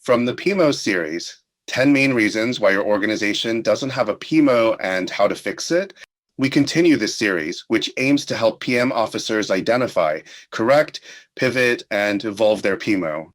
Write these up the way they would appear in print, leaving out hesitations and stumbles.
From the PMO series, 10 main reasons why your organization doesn't have a PMO and how to fix it, we continue this series, which aims to help PM officers identify, correct, pivot, and evolve their PMO.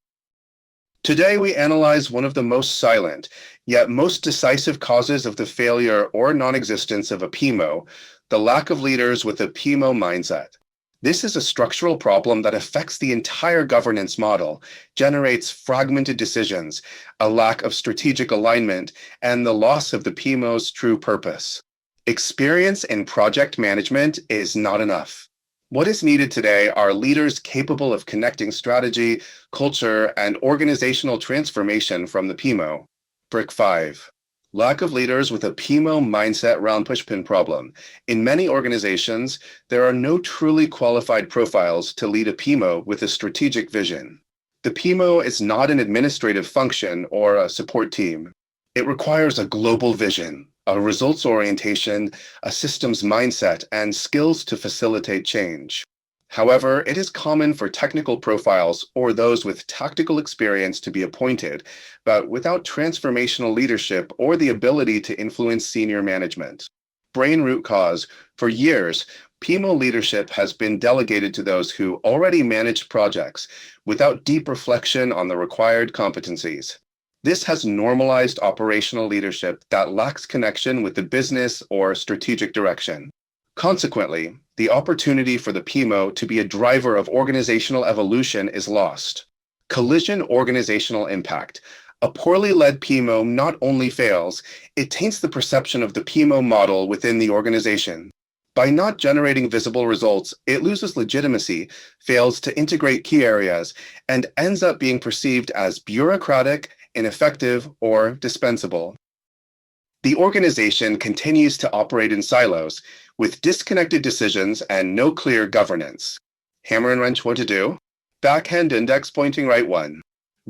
Today, we analyze one of the most silent, yet most decisive causes of the failure or non-existence of a PMO, the lack of leaders with a PMO mindset. This is a structural problem that affects the entire governance model, generates fragmented decisions, a lack of strategic alignment, and the loss of the PMO's true purpose. Experience in project management is not enough. What is needed today are leaders capable of connecting strategy, culture, and organizational transformation from the PMO. Brick 5. Lack of leaders with a PMO mindset round pushpin problem. In many organizations, there are no truly qualified profiles to lead a PMO with a strategic vision. The PMO is not an administrative function or a support team. It requires a global vision, a results orientation, a systems mindset, and skills to facilitate change. However, it is common for technical profiles or those with tactical experience to be appointed, but without transformational leadership or the ability to influence senior management. Brain root cause: for years, PMO leadership has been delegated to those who already manage projects without deep reflection on the required competencies. This has normalized operational leadership that lacks connection with the business or strategic direction. Consequently, the opportunity for the PMO to be a driver of organizational evolution is lost. Collision organizational impact. A poorly led PMO not only fails, it taints the perception of the PMO model within the organization. By not generating visible results, it loses legitimacy, fails to integrate key areas, and ends up being perceived as bureaucratic, ineffective, or dispensable. The organization continues to operate in silos, with disconnected decisions and no clear governance. Hammer and wrench what to do? Backhand index pointing right 1.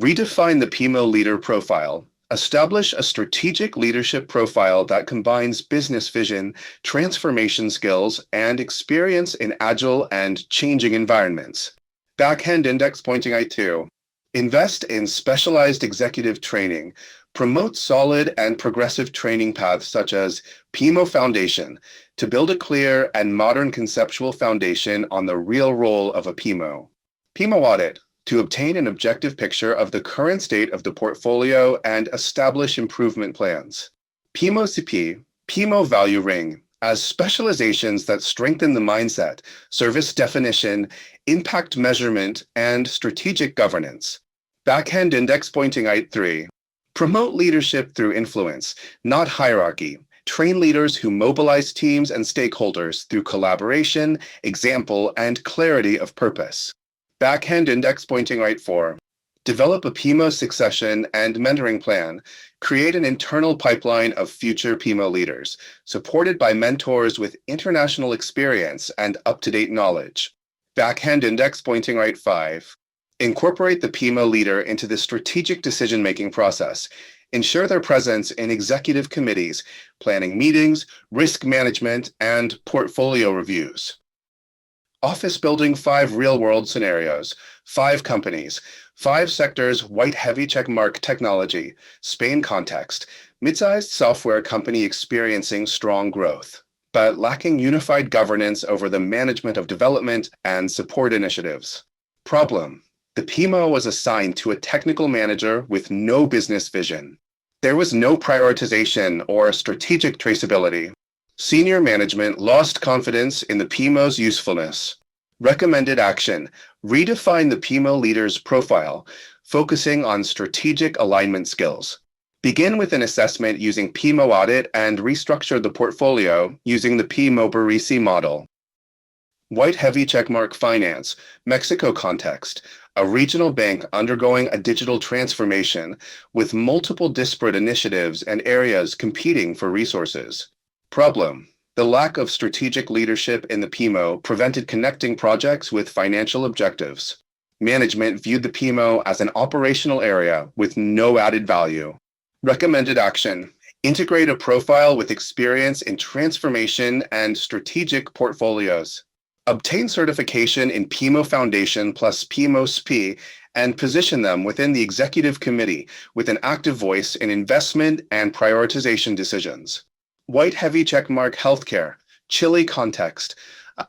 Redefine the PMO leader profile. Establish a strategic leadership profile that combines business vision, transformation skills, and experience in agile and changing environments. Backhand index pointing right 2. Invest in specialized executive training. Promote solid and progressive training paths such as PMO Foundation to build a clear and modern conceptual foundation on the real role of a PMO. PMO Audit to obtain an objective picture of the current state of the portfolio and establish improvement plans. PMO-CP, PMO Value Ring, as specializations that strengthen the mindset, service definition, impact measurement, and strategic governance. Backhand index pointing right 3. Promote leadership through influence, not hierarchy. Train leaders who mobilize teams and stakeholders through collaboration, example, and clarity of purpose. Backhand index pointing right 4. Develop a PMO succession and mentoring plan. Create an internal pipeline of future PMO leaders, supported by mentors with international experience and up-to-date knowledge. Backhand index pointing right 5. Incorporate the PMO leader into the strategic decision-making process. Ensure their presence in executive committees, planning meetings, risk management, and portfolio reviews. Office building 5 real-world scenarios, 5 companies, 5 sectors, white heavy checkmark technology, Spain context, mid-sized software company experiencing strong growth, but lacking unified governance over the management of development and support initiatives. Problem: the PMO was assigned to a technical manager with no business vision. There was no prioritization or strategic traceability. Senior management lost confidence in the PMO's usefulness. Recommended action: redefine the PMO leader's profile, focusing on strategic alignment skills. Begin with an assessment using PMO Audit and restructure the portfolio using the BIRISI model. White heavy checkmark finance, Mexico context, a regional bank undergoing a digital transformation with multiple disparate initiatives and areas competing for resources. Problem: the lack of strategic leadership in the PMO prevented connecting projects with financial objectives. Management viewed the PMO as an operational area with no added value. Recommended action: integrate a profile with experience in transformation and strategic portfolios. Obtain certification in PMO Foundation plus PMO-CP and position them within the executive committee with an active voice in investment and prioritization decisions. White heavy checkmark healthcare, Chile context,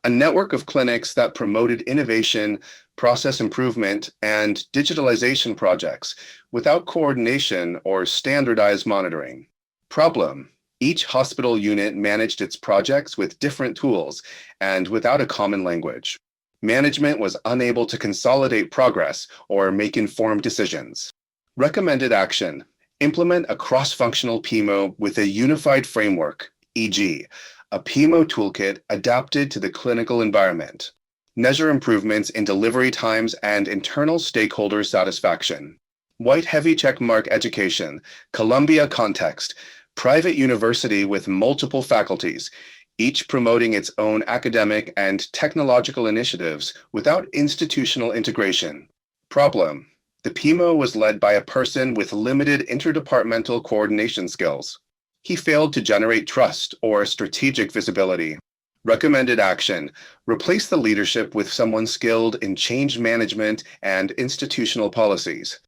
a network of clinics that promoted innovation, process improvement, and digitalization projects without coordination or standardized monitoring. Problem: each hospital unit managed its projects with different tools and without a common language. Management was unable to consolidate progress or make informed decisions. Recommended action: implement a cross-functional PMO with a unified framework, e.g., a PMO toolkit adapted to the clinical environment. Measure improvements in delivery times and internal stakeholder satisfaction. White heavy checkmark education, Columbia context, private university with multiple faculties, each promoting its own academic and technological initiatives without institutional integration. Problem: the PMO was led by a person with limited interdepartmental coordination skills. He failed to generate trust or strategic visibility. Recommended action: replace the leadership with someone skilled in change management and institutional policies.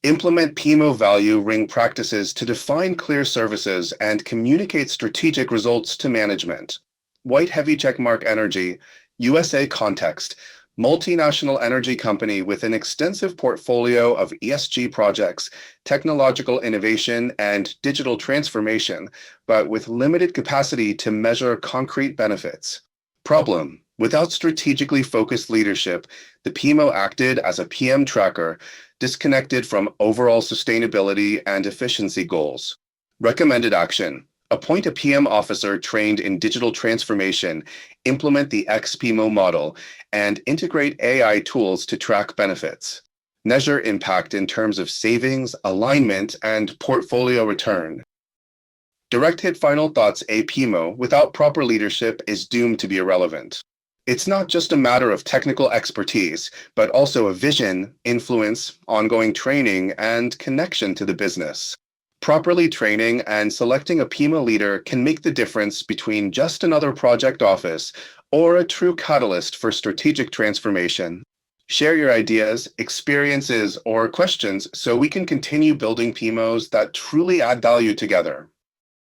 Implement PMO value ring practices to define clear services and communicate strategic results to management. White heavy checkmark energy, USA context, multinational energy company with an extensive portfolio of ESG projects, technological innovation, and digital transformation, but with limited capacity to measure concrete benefits. Problem: without strategically focused leadership, the PMO acted as a PM tracker, disconnected from overall sustainability and efficiency goals. Recommended action: appoint a PM officer trained in digital transformation, implement the XPMO model, and integrate AI tools to track benefits. Measure impact in terms of savings, alignment, and portfolio return. Direct hit final thoughts: a PMO without proper leadership is doomed to be irrelevant. It's not just a matter of technical expertise, but also a vision, influence, ongoing training, and connection to the business. Properly training and selecting a PMO leader can make the difference between just another project office or a true catalyst for strategic transformation. Share your ideas, experiences, or questions so we can continue building PMOs that truly add value together.